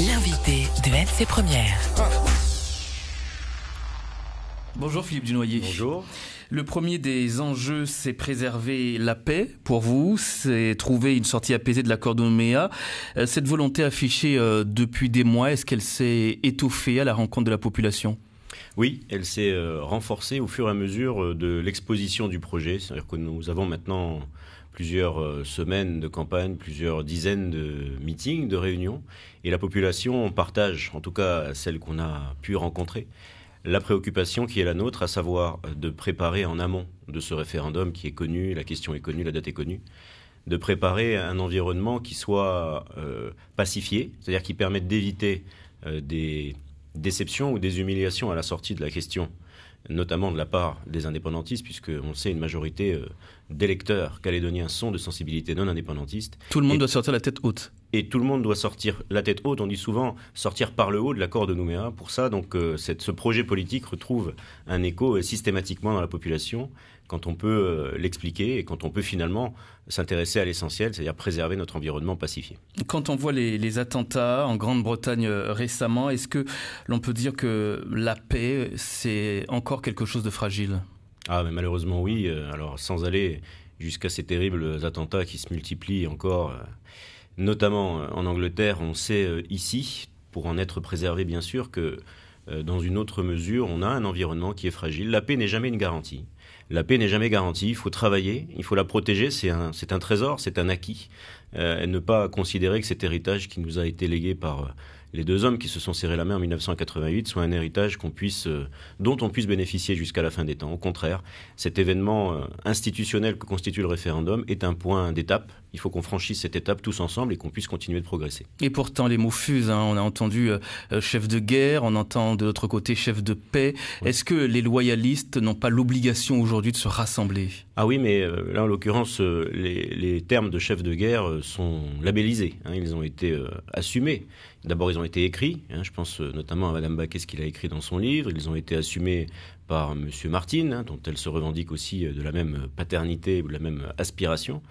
L'invité de MC Première. Bonjour Philippe Dunoyer. Bonjour. Le premier des enjeux, c'est préserver la paix pour vous, c'est trouver une sortie apaisée de l'accord de Nouméa. Cette volonté affichée depuis des mois, est-ce qu'elle s'est étoffée à la rencontre de la population ? Oui, elle s'est renforcée au fur et à mesure de l'exposition du projet. C'est-à-dire que nous avons maintenant plusieurs semaines de campagne, plusieurs dizaines de meetings, de réunions. Et la population partage, en tout cas celle qu'on a pu rencontrer, la préoccupation qui est la nôtre, à savoir de préparer en amont de ce référendum qui est connu, la question est connue, la date est connue, de préparer un environnement qui soit pacifié, c'est-à-dire qui permette d'éviter des déceptions ou des humiliations à la sortie de la question, notamment de la part des indépendantistes, puisque on le sait, une majorité d'électeurs calédoniens sont de sensibilité non indépendantiste. Tout le monde doit sortir la tête haute. Et tout le monde doit sortir la tête haute. On dit souvent sortir par le haut de l'accord de Nouméa. Pour ça, donc, ce projet politique retrouve un écho systématiquement dans la population quand on peut l'expliquer et quand on peut finalement s'intéresser à l'essentiel, c'est-à-dire préserver notre environnement pacifié. Quand on voit les attentats en Grande-Bretagne récemment, est-ce que l'on peut dire que la paix, c'est encore quelque chose de fragile ? Ah, mais malheureusement, oui. Alors, sans aller jusqu'à ces terribles attentats qui se multiplient encore, notamment en Angleterre, on sait ici, pour en être préservé bien sûr, que dans une autre mesure, on a un environnement qui est fragile. La paix n'est jamais une garantie. La paix n'est jamais garantie, il faut travailler, il faut la protéger, c'est un trésor, c'est un acquis. Et ne pas considérer que cet héritage qui nous a été légué par les deux hommes qui se sont serrés la main en 1988 soit un héritage dont on puisse bénéficier jusqu'à la fin des temps. Au contraire, cet événement institutionnel que constitue le référendum est un point d'étape. Il faut qu'on franchisse cette étape tous ensemble et qu'on puisse continuer de progresser. Et pourtant, les mots fusent. On a entendu chef de guerre, on entend de l'autre côté chef de paix. Oui. Est-ce que les loyalistes n'ont pas l'obligation aujourd'hui de se rassembler ? Ah oui, mais là, en l'occurrence, les termes de chef de guerre sont labellisés. Ils ont été assumés. D'abord, ils ont été écrits. Je pense notamment à Madame Baquet, ce qu'il a écrit dans son livre. Ils ont été assumés par Monsieur Martine, dont elle se revendique aussi de la même paternité ou de la même aspiration.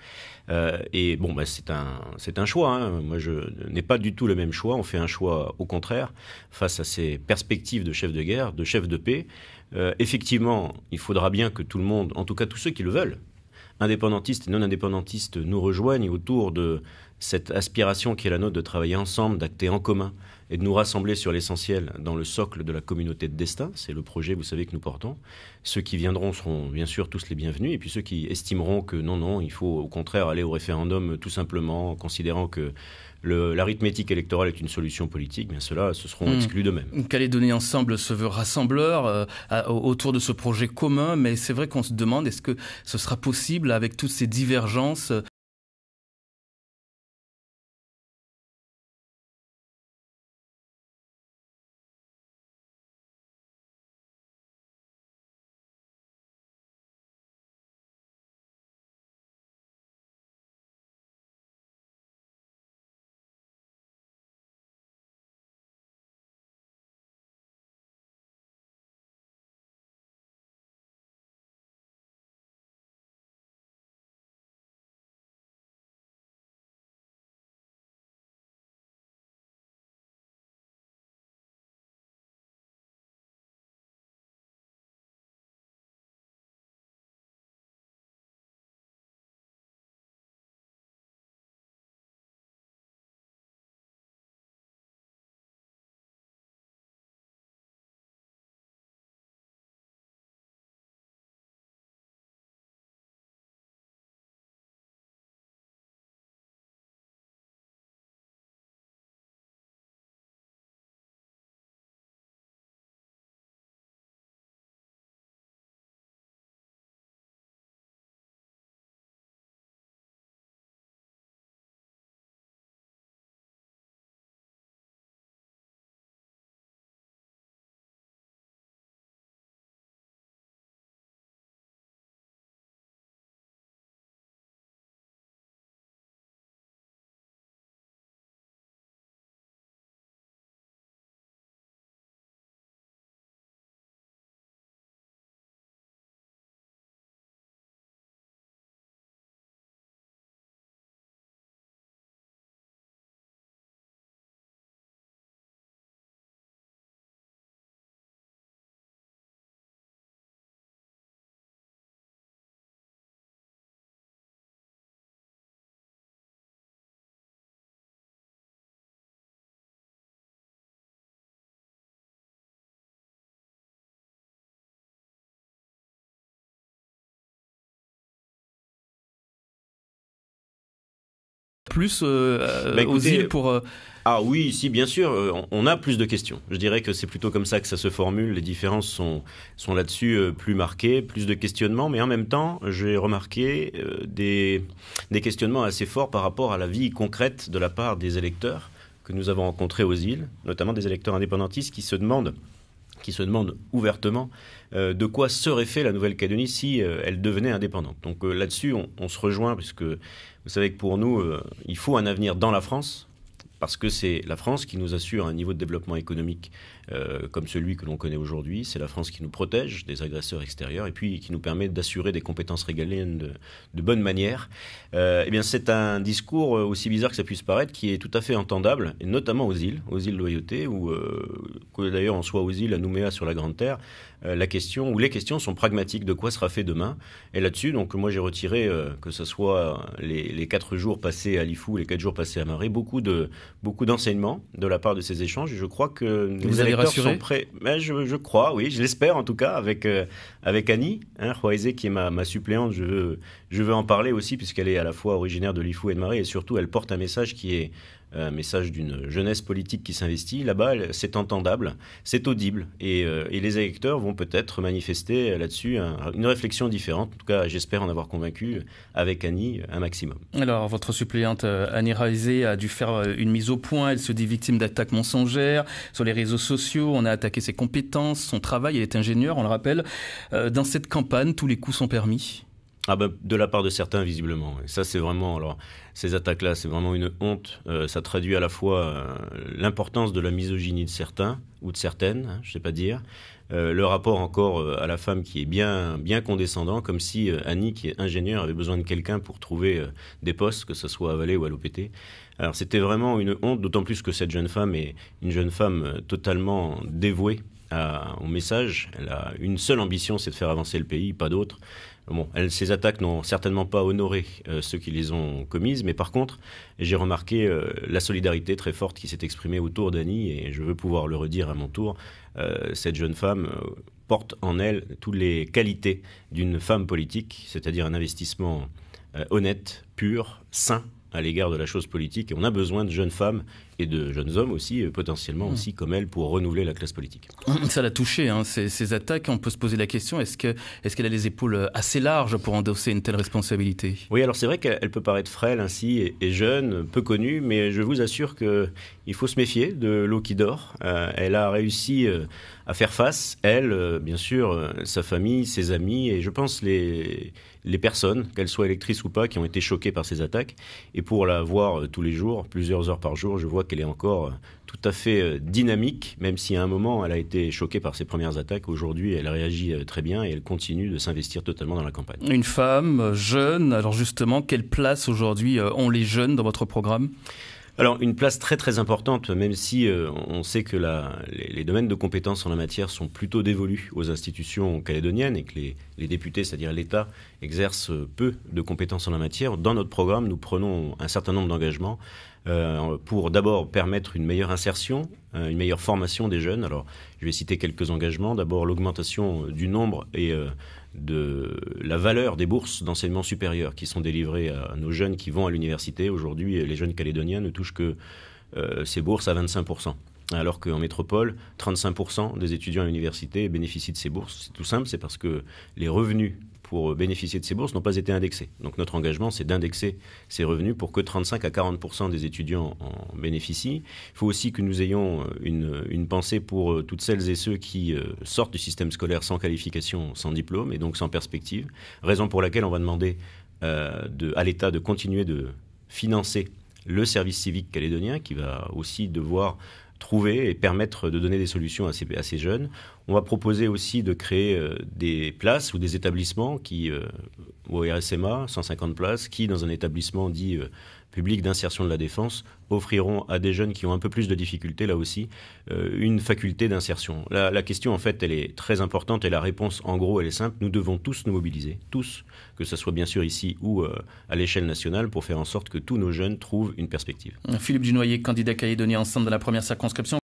Et bon, c'est un choix. Moi, je n'ai pas du tout le même choix. On fait un choix, au contraire, face à ces perspectives de chef de guerre, de chef de paix. Effectivement, il faudra bien que tout le monde, en tout cas tous ceux qui le veulent, indépendantistes et non indépendantistes, nous rejoignent autour de cette aspiration qui est la nôtre de travailler ensemble, d'acter en commun et de nous rassembler sur l'essentiel dans le socle de la communauté de destin. C'est le projet, vous savez, que nous portons. Ceux qui viendront seront bien sûr tous les bienvenus, et puis ceux qui estimeront que non, il faut au contraire aller au référendum tout simplement en considérant que l'arithmétique électorale est une solution politique, bien ceux-là se seront exclus d'eux-mêmes. Calédonie Ensemble se veut rassembleur autour de ce projet commun, mais c'est vrai qu'on se demande est-ce que ce sera possible avec toutes ces divergences plus aux îles pour... Ah oui, si, bien sûr, on a plus de questions. Je dirais que c'est plutôt comme ça que ça se formule. Les différences sont là-dessus plus marquées, plus de questionnements, mais en même temps, j'ai remarqué des questionnements assez forts par rapport à la vie concrète de la part des électeurs que nous avons rencontrés aux îles, notamment des électeurs indépendantistes qui se demandent ouvertement de quoi serait fait la Nouvelle-Calédonie si elle devenait indépendante. Donc là-dessus, on se rejoint, puisque vous savez que pour nous, il faut un avenir dans la France, parce que c'est la France qui nous assure un niveau de développement économique comme celui que l'on connaît aujourd'hui. C'est la France qui nous protège des agresseurs extérieurs et puis qui nous permet d'assurer des compétences régaliennes de bonne manière. Eh bien, c'est un discours, aussi bizarre que ça puisse paraître, qui est tout à fait entendable, et notamment aux îles Loyauté, ou que d'ailleurs on soit aux îles, à Nouméa, sur la Grande Terre. Les questions sont pragmatiques. De quoi sera fait demain? Et là-dessus, donc moi j'ai retiré, que ce soit les 4 jours passés à Lifou, les 4 jours passés à Maré, beaucoup d'enseignements de la part de ces échanges. Et je crois que les électeurs sont prêts. Mais je crois, oui, je l'espère en tout cas, avec Annie, Roaizé, qui est ma suppléante. Je veux en parler aussi, puisqu'elle est à la fois originaire de Lifou et de Maré, et surtout elle porte un message qui est un message d'une jeunesse politique qui s'investit. Là-bas, c'est entendable, c'est audible, et les électeurs vont peut-être manifester là-dessus une réflexion différente. En tout cas, j'espère en avoir convaincu avec Annie un maximum. Alors, votre suppléante Annie Roaizé a dû faire une mise au point. Elle se dit victime d'attaques mensongères sur les réseaux sociaux. On a attaqué ses compétences, son travail. Elle est ingénieure, on le rappelle. Dans cette campagne, tous les coups sont permis. De la part de certains, visiblement. Et ça, c'est vraiment... Alors, ces attaques-là, c'est vraiment une honte. Ça traduit à la fois l'importance de la misogynie de certains, ou de certaines, je ne sais pas dire. Le rapport encore à la femme qui est bien condescendant, comme si Annie, qui est ingénieure, avait besoin de quelqu'un pour trouver des postes, que ce soit à Valais ou à l'OPT. Alors, c'était vraiment une honte, d'autant plus que cette jeune femme est une jeune femme totalement dévouée au message. Elle a une seule ambition, c'est de faire avancer le pays, pas d'autre. Bon, ces attaques n'ont certainement pas honoré ceux qui les ont commises, mais par contre, j'ai remarqué la solidarité très forte qui s'est exprimée autour d'Annie, et je veux pouvoir le redire à mon tour. Cette jeune femme porte en elle toutes les qualités d'une femme politique, c'est-à-dire un investissement honnête, pur, sain à l'égard de la chose politique. Et on a besoin de jeunes femmes et de jeunes hommes aussi, potentiellement aussi comme elle, pour renouveler la classe politique. Ça l'a touché, ces attaques. On peut se poser la question, est-ce qu'elle a les épaules assez larges pour endosser une telle responsabilité? Oui, alors c'est vrai qu'elle peut paraître frêle ainsi et jeune, peu connue, mais je vous assure qu'il faut se méfier de l'eau qui dort. Elle a réussi à faire face, elle, bien sûr, sa famille, ses amis, et je pense les personnes, qu'elles soient électrices ou pas, qui ont été choquées par ces attaques. Et pour la voir tous les jours, plusieurs heures par jour, je vois qu'elle est encore tout à fait dynamique, même si à un moment elle a été choquée par ses premières attaques. Aujourd'hui, elle réagit très bien et elle continue de s'investir totalement dans la campagne. Une femme jeune, alors justement, quelle place aujourd'hui ont les jeunes dans votre programme ? Alors, une place très très importante, même si on sait que les domaines de compétences en la matière sont plutôt dévolus aux institutions calédoniennes et que les députés, c'est-à-dire l'État, exercent peu de compétences en la matière. Dans notre programme, nous prenons un certain nombre d'engagements pour d'abord permettre une meilleure insertion, une meilleure formation des jeunes. Alors, je vais citer quelques engagements. D'abord, l'augmentation du nombre et de la valeur des bourses d'enseignement supérieur qui sont délivrées à nos jeunes qui vont à l'université. Aujourd'hui, les jeunes calédoniens ne touchent que ces bourses à 25%. Alors qu'en métropole, 35% des étudiants à l'université bénéficient de ces bourses. C'est tout simple, c'est parce que les revenus pour bénéficier de ces bourses n'ont pas été indexés. Donc notre engagement, c'est d'indexer ces revenus pour que 35 à 40% des étudiants en bénéficient. Il faut aussi que nous ayons une pensée pour toutes celles et ceux qui sortent du système scolaire sans qualification, sans diplôme et donc sans perspective. Raison pour laquelle on va demander à l'État de continuer de financer le service civique calédonien qui va aussi devoir trouver et permettre de donner des solutions à ces jeunes. On va proposer aussi de créer des places ou des établissements au RSMA, 150 places, qui, dans un établissement dit public d'insertion de la défense, offriront à des jeunes qui ont un peu plus de difficultés, là aussi, une faculté d'insertion. La question, en fait, elle est très importante et la réponse, en gros, elle est simple. Nous devons tous nous mobiliser, tous, que ce soit bien sûr ici ou à l'échelle nationale, pour faire en sorte que tous nos jeunes trouvent une perspective. Philippe Dunoyer, candidat calédonien ensemble dans la première circonscription.